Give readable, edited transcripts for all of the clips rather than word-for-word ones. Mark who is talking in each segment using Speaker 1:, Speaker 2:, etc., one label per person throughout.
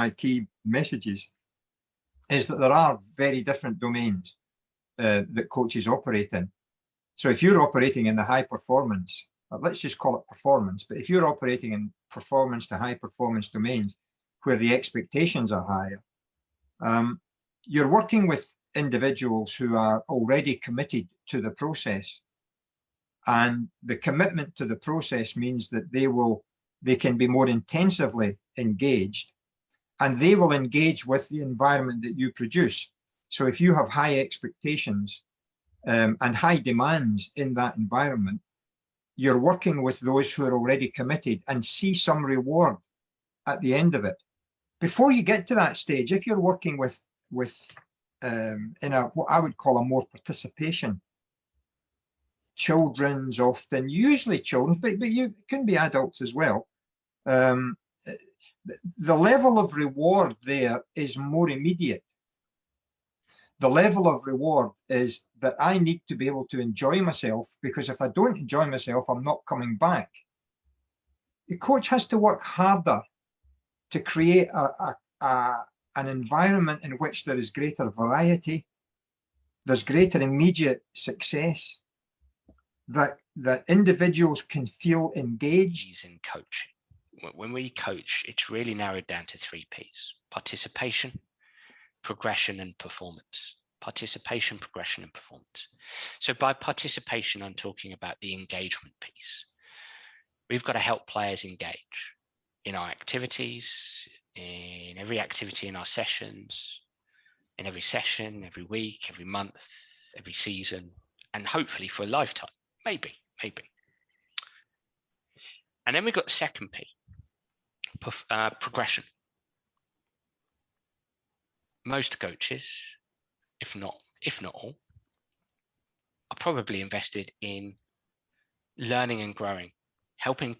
Speaker 1: my key messages is that there are very different domains that coaches operate in. So if you're operating in the high performance, let's just call it performance, but if you're operating in performance to high performance domains where the expectations are higher, you're working with individuals who are already committed to the process. And the commitment to the process means that they can be more intensively engaged, and they will engage with the environment that you produce. So if you have high expectations and high demands in that environment, you're working with those who are already committed and see some reward at the end of it. Before you get to that stage, if you're working with in a what I would call a more participation, children's often, usually children, but you can be adults as well. The level of reward there is more immediate. The level of reward is that I need to be able to enjoy myself, because if I don't enjoy myself, I'm not coming back. The coach has to work harder to create an environment in which there is greater variety, there's greater immediate success, that individuals can feel engaged.
Speaker 2: In coaching, when we coach, it's really narrowed down to 3 P's: participation, progression, and performance. Participation, progression, and performance. So by participation, I'm talking about the engagement piece. We've got to help players engage in our activities, in every activity in our sessions, in every session, every week, every month, every season, and hopefully for a lifetime. Maybe. And then we've got the second P, progression. Most coaches, if not all, are probably invested in learning and growing, helping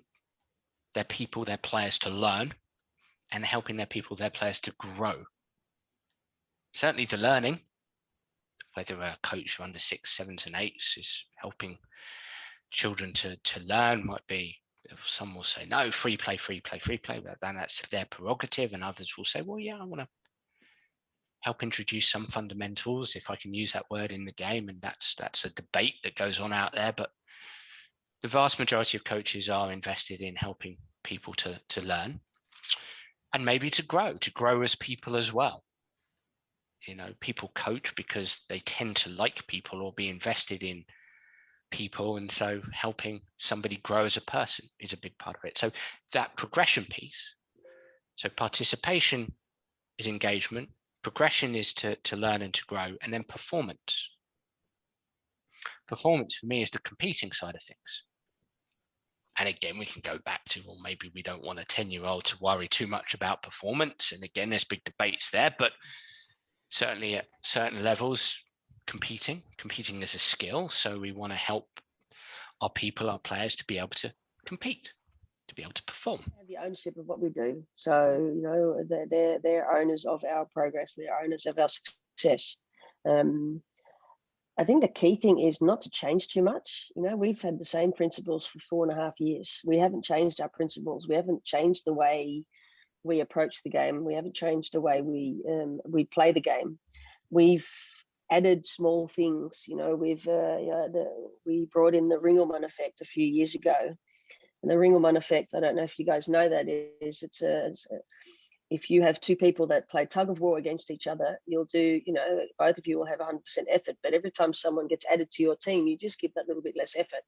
Speaker 2: their people, their players to learn, and helping their people, their players to grow. Certainly the learning, whether a coach under 6s, 7s, and 8s is helping children to learn, might be, some will say, no, free play, but then that's their prerogative, and others will say, well, yeah, I want to help introduce some fundamentals, if I can use that word, in the game, and that's a debate that goes on out there. But the vast majority of coaches are invested in helping people to learn, and maybe to grow as people as well. You know, people coach because they tend to like people or be invested in people, and so helping somebody grow as a person is a big part of it. So that progression piece, so participation is engagement, progression is to learn and to grow, and then performance. Performance for me is the competing side of things. And again, we can go back to, well, maybe we don't want a 10-year-old to worry too much about performance. And again, there's big debates there, but certainly at certain levels, competing is a skill. So we want to help our people, our players, to be able to compete, to be able to perform.
Speaker 3: Have the ownership of what we do. So, you know, they're owners of our progress. They're owners of our success. I think the key thing is not to change too much. You know, we've had the same principles for 4.5 years. We haven't changed our principles. We haven't changed the way we approach the game. We haven't changed the way we play the game. We've added small things. You know, we brought in the Ringelmann effect a few years ago. And the Ringelmann effect, I don't know if you guys know that is, if you have 2 people that play tug of war against each other, you'll do, you know, both of you will have 100% effort. But every time someone gets added to your team, you just give that little bit less effort.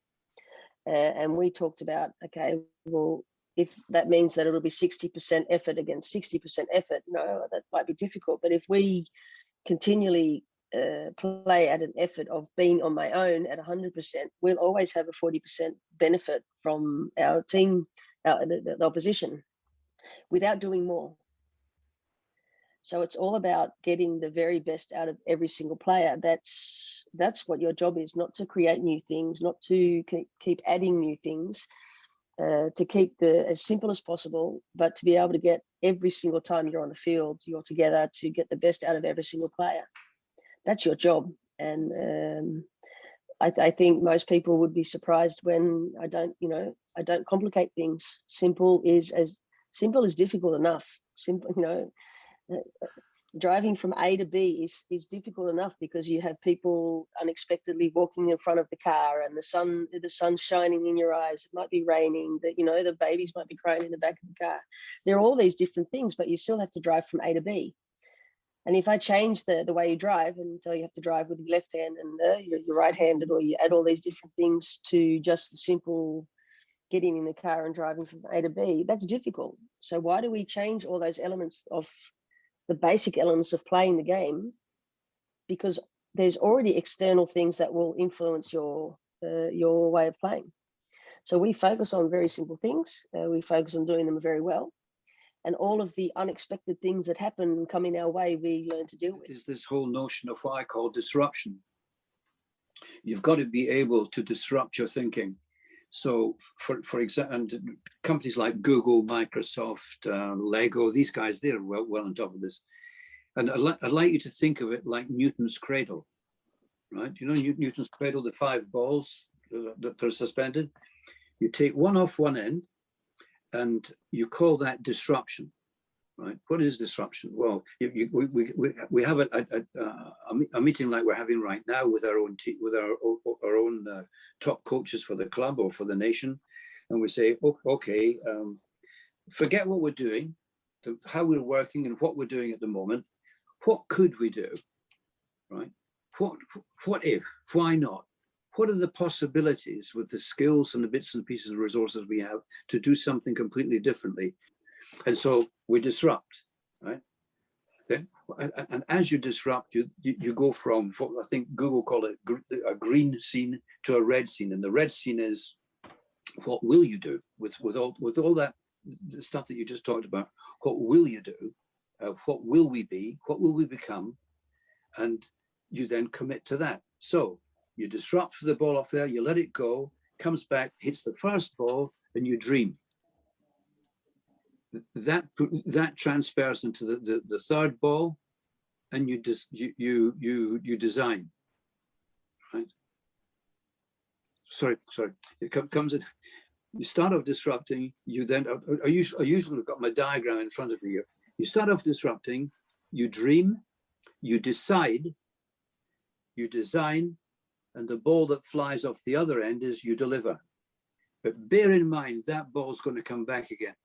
Speaker 3: And we talked about, okay, well, if that means that it'll be 60% effort against 60% effort, no, that might be difficult. But if we continually play at an effort of being on my own at 100%, we'll always have a 40% benefit from our team, the opposition, without doing more. So it's all about getting the very best out of every single player. That's what your job is, not to create new things, not to keep adding new things, to keep as simple as possible, but to be able to get every single time you're on the field, you're together to get the best out of every single player. That's your job. And I think most people would be surprised when I don't complicate things. Simple is as Simple is difficult enough. Simple, you know, driving from A to B is difficult enough because you have people unexpectedly walking in front of the car, and the sun's shining in your eyes. It might be raining, that, you know, the babies might be crying in the back of the car. There are all these different things, but you still have to drive from A to B. And if I change the way you drive and tell you have to drive with your left hand and you're right-handed, or you add all these different things to just the simple getting in the car and driving from A to B, that's difficult. So why do we change all those elements of the basic elements of playing the game? Because there's already external things that will influence your way of playing. So we focus on very simple things. We focus on doing them very well. And all of the unexpected things that happen coming our way, we learn to deal with.
Speaker 4: Is this whole notion of what I call disruption. You've got to be able to disrupt your thinking. So, for example, and companies like Google, Microsoft, Lego, these guys, they're well on top of this. And I'd like you to think of it like Newton's cradle, right? You know, Newton's cradle, the 5 balls that are suspended. You take one off one end, and you call that disruption, right? What is disruption? Well, we have a meeting like we're having right now with our own team, with our own top coaches for the club or for the nation, and we say, okay, forget what we're doing, how we're working, and what we're doing at the moment. What could we do, right? What if? Why not? What are the possibilities with the skills and the bits and pieces and resources we have to do something completely differently? And so we disrupt, right? Then, and as you disrupt, you go from what I think Google call it a green scene to a red scene. And the red scene is, what will you do with all that the stuff that you just talked about? What will you do? What will we be? What will we become? And you then commit to that. So you disrupt the ball off there, you let it go, comes back, hits the first ball, and you dream. That transfers into the third ball, and you design, right? Sorry. It comes in. You start off disrupting. You then I usually got my diagram in front of me here. You start off disrupting. You dream. You decide. You design. And the ball that flies off the other end is you deliver. But bear in mind, that ball's going to come back again.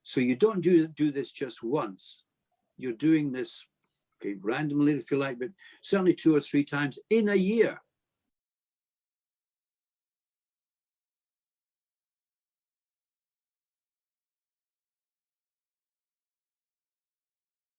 Speaker 4: So you don't do this just once. You're doing this, okay, randomly, if you like, but certainly 2 or 3 times in a year.